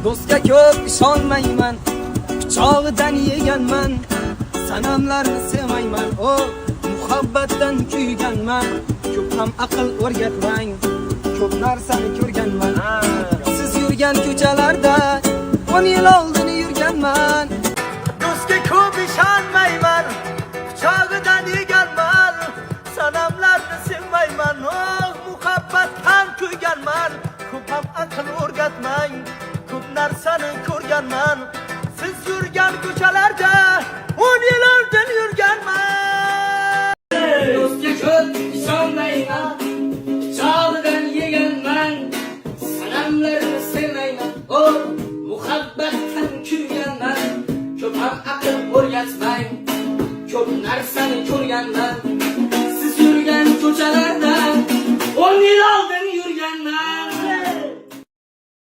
Do'stga ko'p ishonmayman, pichog'idan yeganman. Sanamlarni sevmayman, o muhabbatdan kuyganman. Ko'p ham aql o'rgatmang, ko'p narsani ko'rganman. Siz yurgan ko'chalarda 10 yil oldin yurganman. Do'stga ko'p ishonmayman, pichog'idan yeganman. Sanamlarni sevmayman, oh muhabbatdan kuyganman. Ko'p ham aql o'rgatmang, ko'p narsani ko'rganman. Siz yurgan ko'chalarda 10 yil oldin yurganman. Do'stga ko'p ishonmayman,